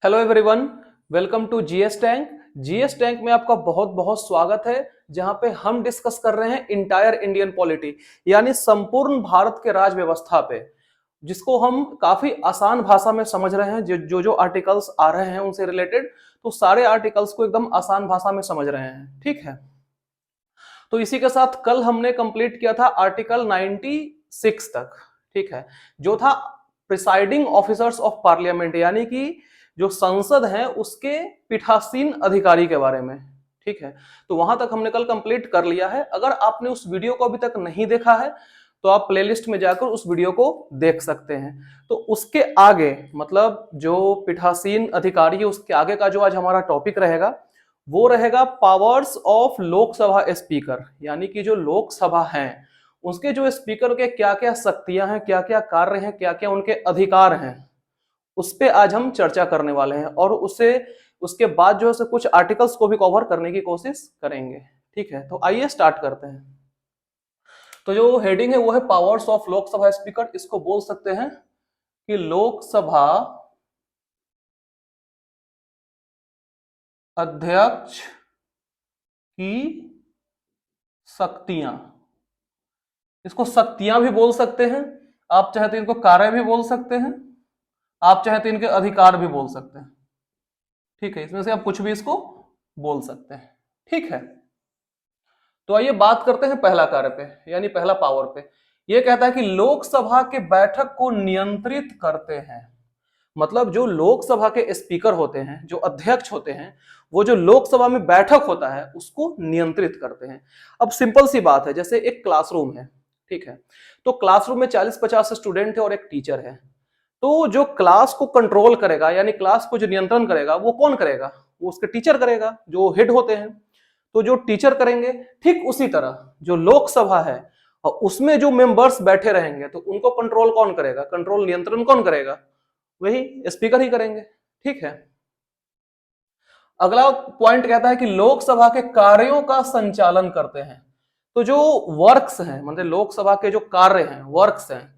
Hello everyone, welcome to GS Tank. GS Tank में आपका बहुत बहुत स्वागत है, जहां पे हम डिस्कस कर रहे हैं इंटायर इंडियन पॉलिटी, यानी संपूर्ण भारत के राज व्यवस्था पे, जिसको हम काफी आसान भाषा में समझ रहे हैं। जो आर्टिकल्स आ रहे हैं उनसे रिलेटेड, तो सारे आर्टिकल्स को एकदम आसान भाषा में समझ रहे हैं। ठीक है, तो इसी के साथ कल हमने कंप्लीट किया था आर्टिकल 96 तक। ठीक है, जो था प्रिसाइडिंग ऑफिसर्स ऑफ पार्लियामेंट, यानी कि जो संसद है उसके पीठासीन अधिकारी के बारे में। ठीक है, तो वहां तक हमने कल कंप्लीट कर लिया है। अगर आपने उस वीडियो को अभी तक नहीं देखा है तो आप प्लेलिस्ट में जाकर उस वीडियो को देख सकते हैं। तो उसके आगे, मतलब जो पीठासीन अधिकारी है उसके आगे का जो आज हमारा टॉपिक रहेगा वो रहेगा पावर्स ऑफ लोकसभा स्पीकर, यानी कि जो लोकसभा है उसके जो स्पीकर के क्या क्या शक्तियां हैं, क्या क्या कार्य हैं, क्या क्या उनके अधिकार हैं, उस पे आज हम चर्चा करने वाले हैं। और उसके बाद जो है कुछ आर्टिकल्स को भी कवर करने की कोशिश करेंगे। ठीक है, तो आइए स्टार्ट करते हैं। तो जो हेडिंग है वो है पावर्स ऑफ लोकसभा स्पीकर। इसको बोल सकते हैं कि लोकसभा अध्यक्ष की शक्तियां। इसको शक्तियां भी बोल सकते हैं, आप चाहे तो इनको कार्य भी बोल सकते हैं, आप चाहे तो इनके अधिकार भी बोल सकते हैं। ठीक है, इसमें से आप कुछ भी इसको बोल सकते हैं। ठीक है, तो आइए बात करते हैं पहला कार्य पे, यानी पहला पावर पे। यह कहता है कि लोकसभा के बैठक को नियंत्रित करते हैं। मतलब जो लोकसभा के स्पीकर होते हैं, जो अध्यक्ष होते हैं, वो जो लोकसभा में बैठक होता है उसको नियंत्रित करते हैं। अब सिंपल सी बात है, जैसे एक क्लासरूम है। ठीक है, तो क्लासरूम में 40-50 स्टूडेंट है और एक टीचर है। तो जो क्लास को कंट्रोल करेगा, यानी क्लास को जो नियंत्रण करेगा, वो कौन करेगा? वो उसके टीचर करेगा, जो हेड होते हैं। तो जो टीचर करेंगे, ठीक उसी तरह जो लोकसभा है और उसमें जो मेंबर्स बैठे रहेंगे, तो उनको कंट्रोल कौन करेगा, कंट्रोल नियंत्रण कौन करेगा? वही स्पीकर ही करेंगे। ठीक है, अगला पॉइंट कहता है कि लोकसभा के कार्यों का संचालन करते हैं। तो जो वर्क्स हैं, मतलब लोकसभा के जो कार्य हैं, वर्क्स हैं,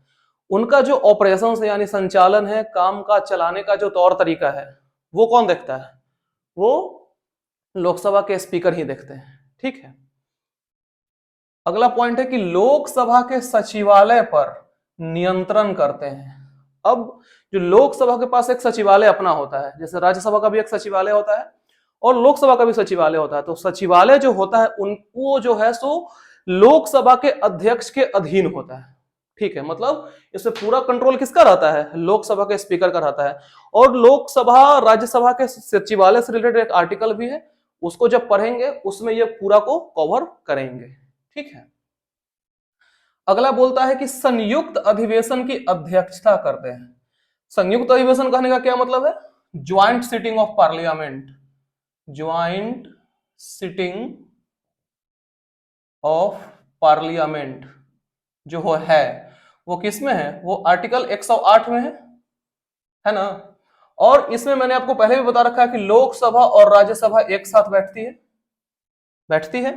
उनका जो ऑपरेशन है यानी संचालन है, काम का चलाने का जो तौर तरीका है, वो कौन देखता है? वो लोकसभा के स्पीकर ही देखते हैं। ठीक है, अगला पॉइंट है कि लोकसभा के सचिवालय पर नियंत्रण करते हैं। अब जो लोकसभा के पास एक सचिवालय अपना होता है, जैसे राज्यसभा का भी एक सचिवालय होता है और लोकसभा का भी सचिवालय होता है, तो सचिवालय जो होता है उनको जो है सो लोकसभा के अध्यक्ष के अधीन होता है। ठीक है, मतलब इसमें पूरा कंट्रोल किसका रहता है? लोकसभा के स्पीकर का रहता है। और लोकसभा राज्यसभा के सचिवालय से रिलेटेड एक आर्टिकल भी है, उसको जब पढ़ेंगे उसमें ये पूरा को कवर करेंगे। ठीक है, अगला बोलता है कि संयुक्त अधिवेशन की अध्यक्षता करते हैं। संयुक्त अधिवेशन कहने का क्या मतलब है? Joint sitting of parliament. Joint sitting of parliament जो है वो किस में है? वो आर्टिकल 108 में है ना? और इसमें मैंने आपको पहले भी बता रखा है कि लोकसभा और राज्यसभा एक साथ बैठती है।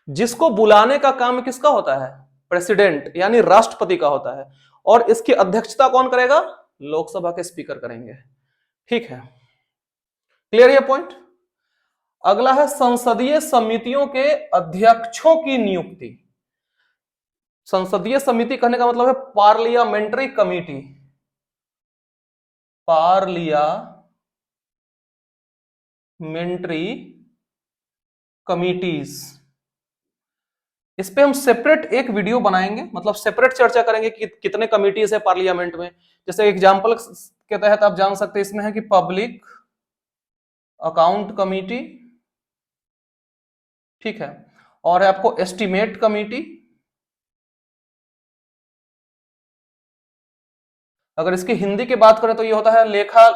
जिसको बुलाने का काम किसका होता है? प्रेसिडेंट यानी राष्ट्रपति का होता है। और इसकी अध्यक्षता कौन करेगा? लोकसभा के स्पीकर करेंगे। ठीक है, क्लियर है पॉइंट? अगला है संसदीय समितियों के अध्यक्षों की नियुक्ति। संसदीय समिति कहने का मतलब है पार्लियामेंट्री कमिटी। पार्लियामेंट्री कमिटीज, इस पे हम सेपरेट एक वीडियो बनाएंगे, मतलब सेपरेट चर्चा करेंगे कि कितने कमिटीज है पार्लियामेंट में। जैसे एग्जांपल के तहत आप जान सकते हैं, इसमें है कि पब्लिक अकाउंट कमिटी, ठीक है, और है आपको एस्टीमेट कमिटी। अगर इसकी हिंदी की बात करें तो ये होता है लेखा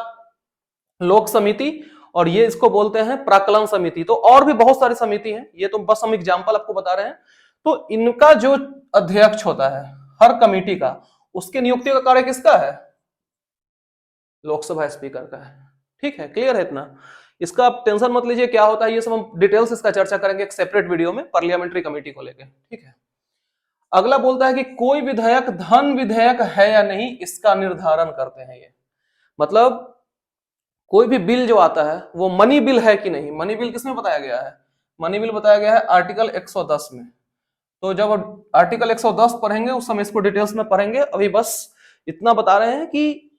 लोक समिति, और ये इसको बोलते हैं प्राक्कलन समिति। तो और भी बहुत सारी समिति हैं, ये तो बस हम एग्जांपल आपको बता रहे हैं। तो इनका जो अध्यक्ष होता है हर कमिटी का, उसकी नियुक्ति का कार्य किसका है? लोकसभा स्पीकर का है। ठीक है, क्लियर है इतना? इसका आप टेंशन मत लीजिए क्या होता है, ये सब हम डिटेल्स इसका चर्चा करेंगे एक सेपरेट वीडियो में पार्लियामेंट्री कमेटी को लेकर। ठीक है, अगला बोलता है कि कोई विधेयक धन विधेयक है या नहीं, इसका निर्धारण करते हैं ये। मतलब कोई भी बिल जो आता है वो मनी बिल है कि नहीं, मनी बिल किसमें बताया गया है, मनी बिल बताया गया है आर्टिकल 110 में। तो जब आर्टिकल 110 पढ़ेंगे उस समय इसको डिटेल्स में पढ़ेंगे, अभी बस इतना बता रहे हैं कि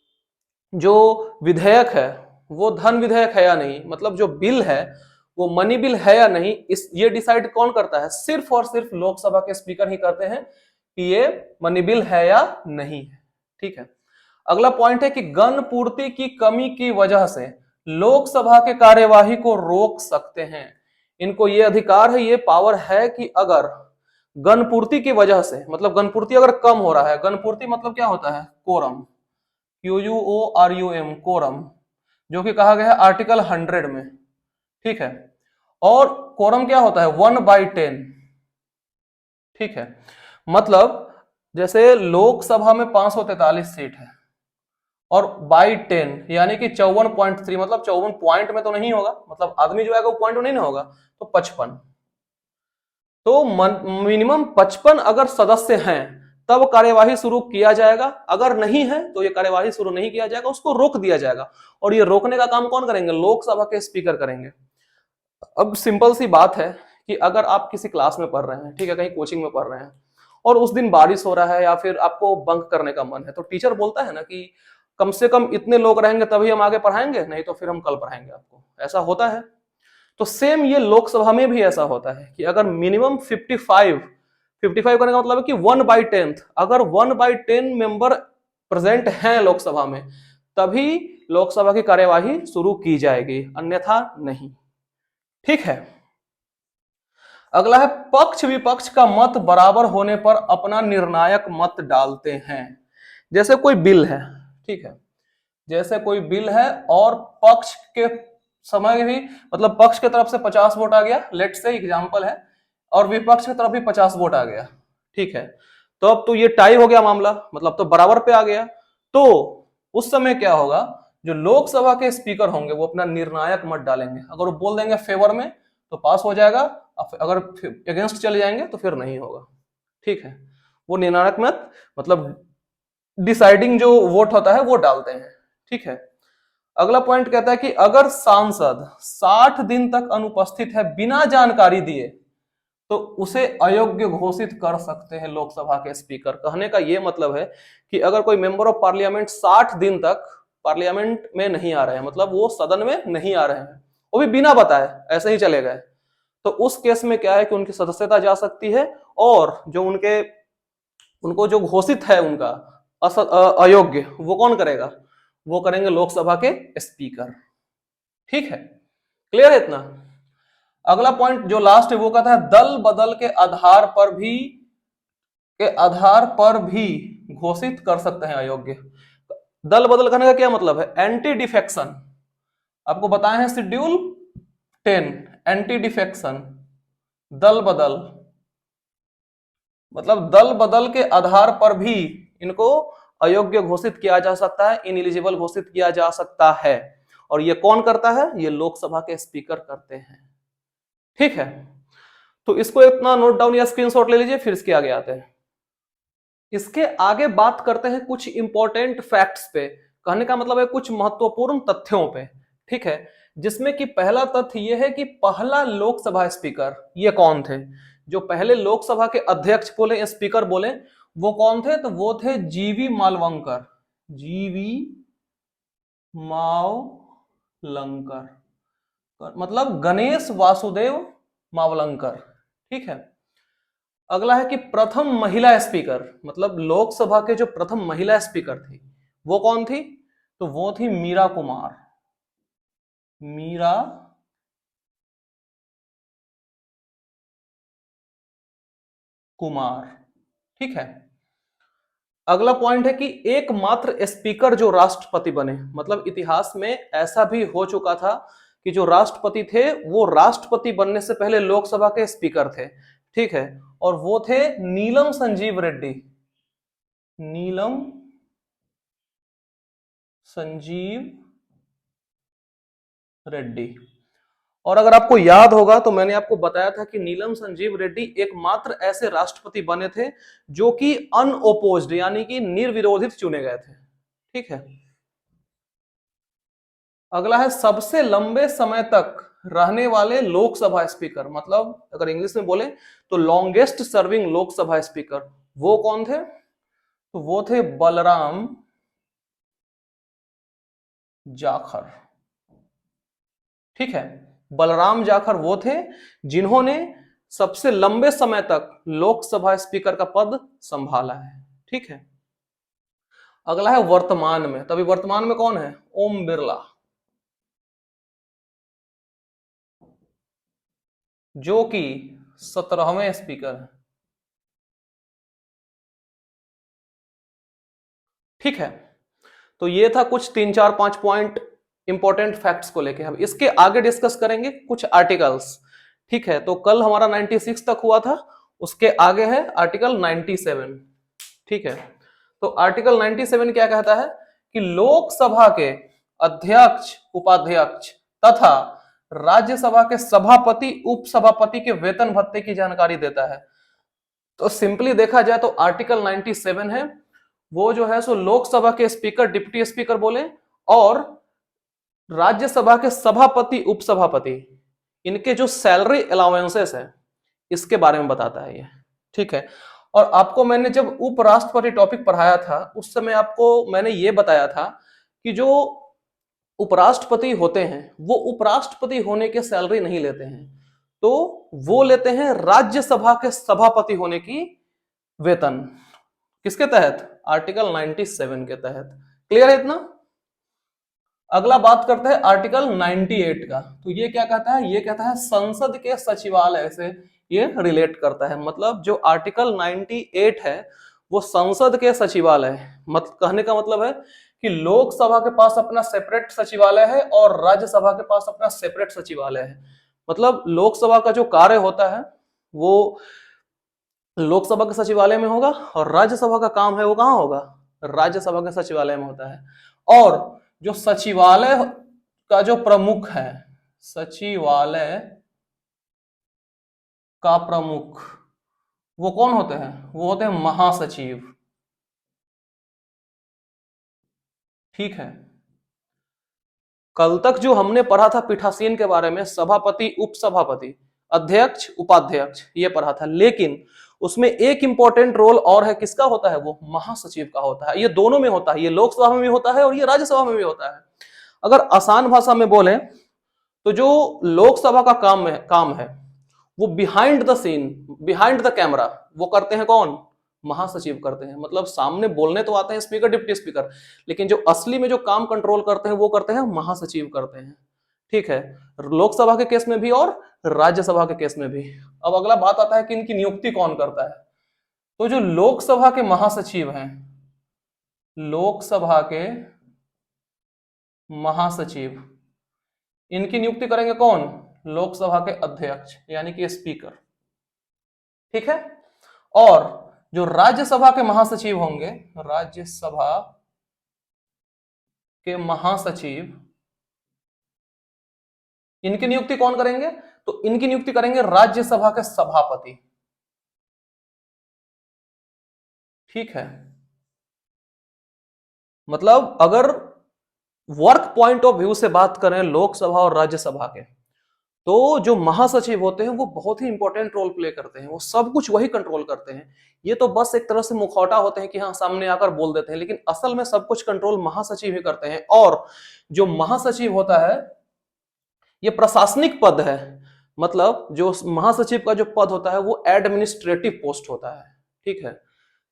जो विधेयक है वो धन विधेयक है या नहीं, मतलब जो बिल है वो मनी बिल है या नहीं, इस ये डिसाइड कौन करता है, सिर्फ और सिर्फ लोकसभा के स्पीकर ही करते हैं कि ये मनी बिल है या नहीं है। ठीक है, अगला पॉइंट है कि गण पूर्ति की कमी की वजह से लोकसभा के कार्यवाही को रोक सकते हैं। इनको ये अधिकार है, ये पावर है कि अगर गणपूर्ति की वजह से, मतलब गणपूर्ति अगर कम हो रहा है, गणपूर्ति मतलब क्या होता है, कोरम, QUORUM, कोरम, जो कि कहा गया है आर्टिकल 100 में। ठीक है, और कोरम क्या होता है, 1/10। ठीक है, मतलब जैसे लोकसभा में 543 सीट है और बाई 10 यानी कि 54.3, मतलब 54 पॉइंट में तो नहीं होगा, मतलब आदमी जो है वो पॉइंट में नहीं ना होगा, तो 55, तो मिनिमम 55 अगर सदस्य हैं तब कार्यवाही शुरू किया जाएगा, अगर नहीं है तो ये कार्यवाही शुरू नहीं किया जाएगा, उसको रोक दिया जाएगा। और ये रोकने का काम कौन करेंगे, लोकसभा के स्पीकर करेंगे। अब सिंपल सी बात है कि अगर आप किसी क्लास में पढ़ रहे हैं, ठीक है, कहीं कोचिंग में पढ़ रहे हैं और उस दिन बारिश हो रहा है या फिर आपको बंक करने का मन है, तो टीचर बोलता है ना कि कम से कम इतने लोग रहेंगे तभी हम आगे पढ़ाएंगे, नहीं तो फिर हम कल पढ़ाएंगे आपको, ऐसा होता है। तो सेम ये लोकसभा में भी ऐसा होता है कि अगर मिनिमम 55 करने का मतलब है कि 1/10, अगर 1/10 मेंबर प्रेजेंट हैं लोकसभा में तभी लोकसभा की कार्यवाही शुरू की जाएगी, अन्यथा नहीं। ठीक है, अगला है पक्ष विपक्ष का मत बराबर होने पर अपना निर्णायक मत डालते हैं। जैसे कोई बिल है, ठीक है, जैसे कोई बिल है और पक्ष के समय भी, मतलब पक्ष की तरफ से 50 वोट आ गया, लेट से एग्जांपल है, और विपक्ष की तरफ भी 50 वोट आ गया। ठीक है, तो अब तो ये टाई हो गया मामला, मतलब तो बराबर पे आ गया। तो उस समय क्या होगा, जो लोकसभा के स्पीकर होंगे वो अपना निर्णायक मत डालेंगे, अगर वो बोल देंगे फेवर में तो पास हो जाएगा, अगर अगेंस्ट चले जाएंगे तो फिर नहीं होगा। ठीक है, वो निर्णायक मत मतलब डिसाइडिंग जो वोट होता है वो डालते हैं। ठीक है, अगला पॉइंट कहता है कि अगर सांसद 60 दिन तक अनुपस्थित है बिना जानकारी दिए तो उसे अयोग्य घोषित कर सकते हैं लोकसभा के स्पीकर। कहने का यह मतलब है कि अगर कोई मेंबर ऑफ पार्लियामेंट 60 दिन तक पार्लियामेंट में नहीं आ रहे हैं, मतलब वो सदन में नहीं आ रहे हैं, वो भी बिना बताए ऐसे ही चले गए, तो उस केस में क्या है कि उनकी सदस्यता जा सकती है और जो उनको जो घोषित है उनका अयोग्य, वो कौन करेगा, वो करेंगे लोकसभा के स्पीकर। ठीक है, क्लियर है इतना। अगला पॉइंट जो लास्ट है वो कहता है दल बदल के आधार पर भी घोषित कर सकते हैं अयोग्य। दल बदल करने का क्या मतलब है, एंटी डिफेक्शन, आपको बताए हैं शेड्यूल 10, एंटी डिफेक्शन, दल बदल, मतलब दल बदल के आधार पर भी इनको अयोग्य घोषित किया जा सकता है, इनएलिजिबल घोषित किया जा सकता है, और ये कौन करता है, ये लोकसभा के स्पीकर करते हैं। ठीक है, तो इसको इतना नोट डाउन या स्क्रीनशॉट ले लीजिए, फिर इसके आगे आते हैं। इसके आगे बात करते हैं कुछ इंपॉर्टेंट फैक्ट्स पे, कहने का मतलब है कुछ महत्वपूर्ण तथ्यों पे। ठीक है, जिसमें कि पहला तथ्य यह है कि पहला लोकसभा स्पीकर ये कौन थे, जो पहले लोकसभा के अध्यक्ष बोले, स्पीकर बोले, वो कौन थे, तो वो थे जीवी मालवंकर, जीवी मावलंकर, मतलब गणेश वासुदेव मावलंकर। ठीक है, अगला है कि प्रथम महिला स्पीकर, मतलब लोकसभा के जो प्रथम महिला स्पीकर थी वो कौन थी, तो वो थी मीरा कुमार, मीरा कुमार। ठीक है, अगला पॉइंट है कि एकमात्र स्पीकर जो राष्ट्रपति बने, मतलब इतिहास में ऐसा भी हो चुका था कि जो राष्ट्रपति थे वो राष्ट्रपति बनने से पहले लोकसभा के स्पीकर थे। ठीक है, और वो थे नीलम संजीव रेड्डी, नीलम संजीव रेड्डी। और अगर आपको याद होगा तो मैंने आपको बताया था कि नीलम संजीव रेड्डी एकमात्र ऐसे राष्ट्रपति बने थे जो कि अनओपोज्ड यानी कि निर्विरोधित चुने गए थे। ठीक है, अगला है सबसे लंबे समय तक रहने वाले लोकसभा स्पीकर, मतलब अगर इंग्लिश में बोले तो लॉन्गेस्ट सर्विंग लोकसभा स्पीकर, वो कौन थे? तो वो थे बलराम जाखर। ठीक है, बलराम जाखर वो थे जिन्होंने सबसे लंबे समय तक लोकसभा स्पीकर का पद संभाला है। ठीक है, अगला है वर्तमान में, तभी वर्तमान में कौन है? ओम बिरला, जो कि 17वें स्पीकर है। ठीक है, तो ये था कुछ 3 4 5 पॉइंट इंपॉर्टेंट फैक्ट्स को लेके। हम इसके आगे डिस्कस करेंगे कुछ आर्टिकल्स। ठीक है, तो कल हमारा 96 तक हुआ था, उसके आगे है आर्टिकल 97। ठीक है, तो आर्टिकल 97 क्या कहता है कि लोकसभा के अध्यक्ष, उपाध्यक्ष तथा राज्यसभा के सभापति, उपसभापति के वेतन भत्ते की जानकारी देता है। तो सिंपली देखा जाए तो आर्टिकल 97 है वो जो है सो लोकसभा के स्पीकर, डिप्टी स्पीकर बोले, और राज्यसभा के सभापति, उपसभापति, इनके जो सैलरी अलाउंसेस है इसके बारे में बताता है ये। ठीक है, और आपको मैंने जब उपराष्ट्रपति टॉपिक पढ़ाया था उस समय आपको मैंने ये बताया था कि जो उपराष्ट्रपति होते हैं वो उपराष्ट्रपति होने के सैलरी नहीं लेते हैं, तो वो लेते हैं राज्यसभा के सभापति होने की वेतन। किसके तहत? आर्टिकल 97 के तहत। क्लियर है इतना? अगला बात करते हैं आर्टिकल 98 का। तो ये क्या कहता है? ये कहता है संसद के सचिवालय से ये रिलेट करता है। मतलब जो आर्टिकल 98 है वो संसद के सचिवालय, मतलब कहने का मतलब है कि लोकसभा के पास अपना सेपरेट सचिवालय है और राज्यसभा के पास अपना सेपरेट सचिवालय है। मतलब लोकसभा का जो कार्य होता है वो लोकसभा के सचिवालय में होगा और राज्यसभा का काम है वो कहां होगा? राज्यसभा के सचिवालय में होता है। और जो सचिवालय का जो प्रमुख है, सचिवालय का प्रमुख, वो कौन होते हैं? वो होते हैं महासचिव। ठीक है, कल तक जो हमने पढ़ा था पीठासीन के बारे में, सभापति, उपसभापति, अध्यक्ष, उपाध्यक्ष, ये पढ़ा था, लेकिन उसमें एक इंपॉर्टेंट रोल और है। किसका होता है? वो महासचिव का होता है। ये दोनों में होता है, ये लोकसभा में भी होता है और ये राज्यसभा में भी होता है। अगर आसान भाषा में बोले तो जो लोकसभा का काम है वो behind the scene, behind the camera, वो करते हैं कौन? महासचिव करते हैं। मतलब सामने बोलने तो आते हैं स्पीकर, डिप्टी स्पीकर, लेकिन जो असली में जो काम कंट्रोल करते हैं वो करते हैं महासचिव करते हैं। ठीक है, लोकसभा के केस में भी और राज्यसभा के केस में भी। अब अगला बात आता है कि इनकी नियुक्ति कौन करता है। तो जो लोकसभा के महासचिव हैं, लोकसभा के महासचिव, इनकी नियुक्ति करेंगे कौन? लोकसभा के अध्यक्ष यानी कि स्पीकर। ठीक है, और जो राज्यसभा के महासचिव होंगे, राज्यसभा के महासचिव, इनकी नियुक्ति कौन करेंगे? तो इनकी नियुक्ति करेंगे राज्यसभा के सभापति। ठीक है, मतलब अगर वर्क पॉइंट ऑफ व्यू से बात करें लोकसभा और राज्यसभा के, तो जो महासचिव होते हैं वो बहुत ही इंपॉर्टेंट रोल प्ले करते हैं। वो सब कुछ वही कंट्रोल करते हैं। ये तो बस एक तरह से मुखौटा होते हैं कि हाँ सामने आकर बोल देते हैं, लेकिन असल में सब कुछ कंट्रोल महासचिव ही करते हैं। और जो महासचिव होता है ये प्रशासनिक पद है। मतलब जो महासचिव का जो पद होता है वो एडमिनिस्ट्रेटिव पोस्ट होता है। ठीक है,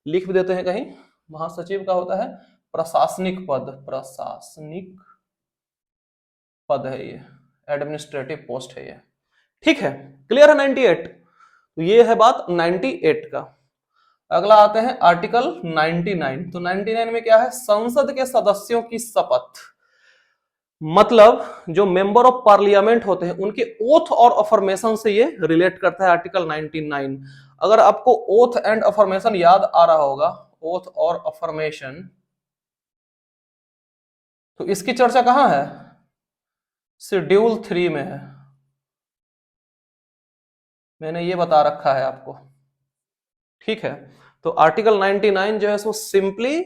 लिख भी देते हैं कहीं, महासचिव का होता है प्रशासनिक पद, प्रशासनिक पद है ये, एडमिनिस्ट्रेटिव पोस्ट है ये। ठीक है, क्लियर है 98? तो ये है बात 98 का। अगला आते हैं आर्टिकल 99। तो 99 में क्या है? संसद के सदस्यों की शपथ। मतलब जो मेंबर ऑफ पार्लियामेंट होते हैं उनके ओथ और अफर्मेशन से ये रिलेट करता है आर्टिकल 99। अगर आपको ओथ एंड अफर्मेशन याद आ रहा होगा, ओथ और अफर्मेशन, तो इसकी चर्चा कहां है? शेड्यूल 3 में है। मैंने ये बता रखा है आपको। ठीक है, तो आर्टिकल 99 जो है so simply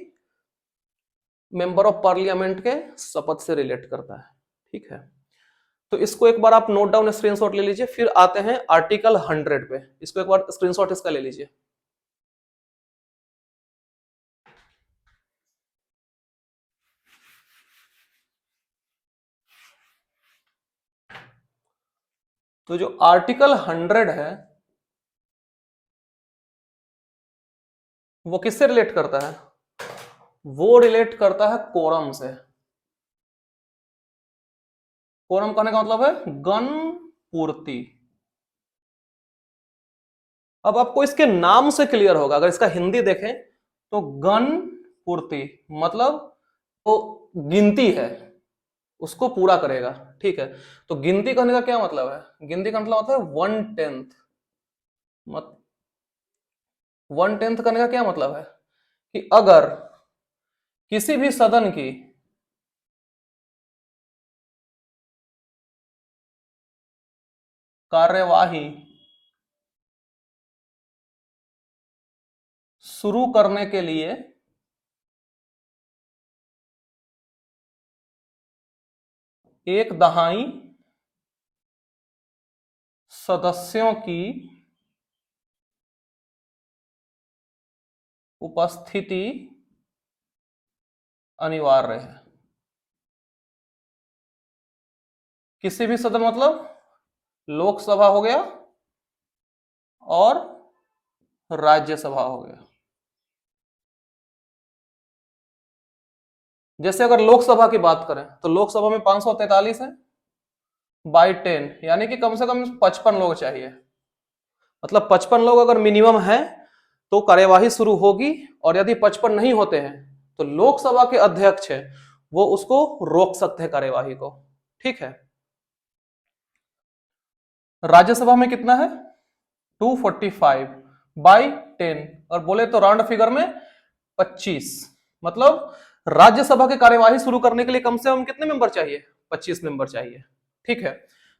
member of parliament के शपथ से रिलेट करता है। ठीक है, तो इसको एक बार आप नोट डाउन स्क्रीनशॉट ले लीजिए। फिर आते हैं आर्टिकल 100 पे, इसको एक बार स्क्रीनशॉट इसका ले लीजिए। तो जो आर्टिकल 100 है वो किससे रिलेट करता है? वो रिलेट करता है कोरम से। कोरम कहने का मतलब है गण पूर्ति। अब आपको इसके नाम से क्लियर होगा, अगर इसका हिंदी देखें तो गण पूर्ति मतलब वो गिनती है, उसको पूरा करेगा। ठीक है, तो गिनती करने का क्या मतलब है? गिनती का मतलब होता है 1/10। 1/10 करने का क्या मतलब है कि अगर किसी भी सदन की कार्यवाही शुरू करने के लिए एक दहाई सदस्यों की उपस्थिति अनिवार्य है। किसी भी सदन मतलब लोकसभा हो गया और राज्यसभा हो गया। जैसे अगर लोकसभा की बात करें तो लोकसभा में 543 है बाई 10, यानी कि कम से कम 55 लोग चाहिए। मतलब 55 लोग अगर मिनिमम है तो कार्यवाही शुरू होगी, और यदि 55 नहीं होते हैं तो लोकसभा के अध्यक्ष है वो उसको रोक सकते हैं कार्यवाही को। ठीक है, राज्यसभा में कितना है? 245 बाई 10, और बोले तो राउंड फिगर में 25। मतलब राज्यसभा की कार्यवाही शुरू करने के लिए कम से कम कितने मेंबर चाहिए? 25 मेंबर चाहिए। ठीक है,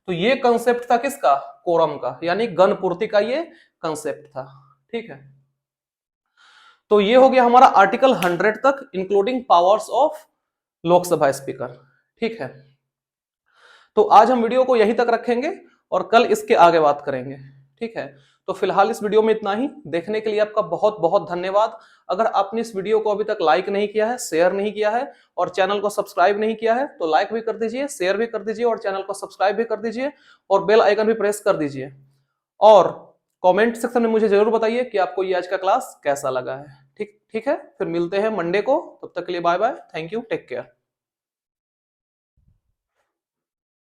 तो ये कंसेप्ट था किसका? कोरम का, यानी गणपूर्ति का ये कंसेप्ट था। ठीक है, तो ये हो गया हमारा आर्टिकल 100 तक, including powers of Lok Sabha speaker. ठीक है, तो आज हम वीडियो को यहीं तक रखेंगे और कल इसके आगे बात करेंगे। ठीक है, तो फिलहाल इस वीडियो में इतना ही। देखने के लिए आपका बहुत बहुत धन्यवाद। अगर आपने इस वीडियो को अभी तक लाइक नहीं किया है, शेयर नहीं किया है और चैनल को सब्सक्राइब नहीं किया है तो लाइक भी कर दीजिए, शेयर भी कर दीजिए और चैनल को सब्सक्राइब भी कर दीजिए और बेल आइकन भी प्रेस कर दीजिए। और कमेंट सेक्शन में मुझे जरूर बताइए कि आपको ये आज का क्लास कैसा लगा है। ठीक ठीक है, फिर मिलते हैं मंडे को। तब तक के लिए bye bye, thank you, take care.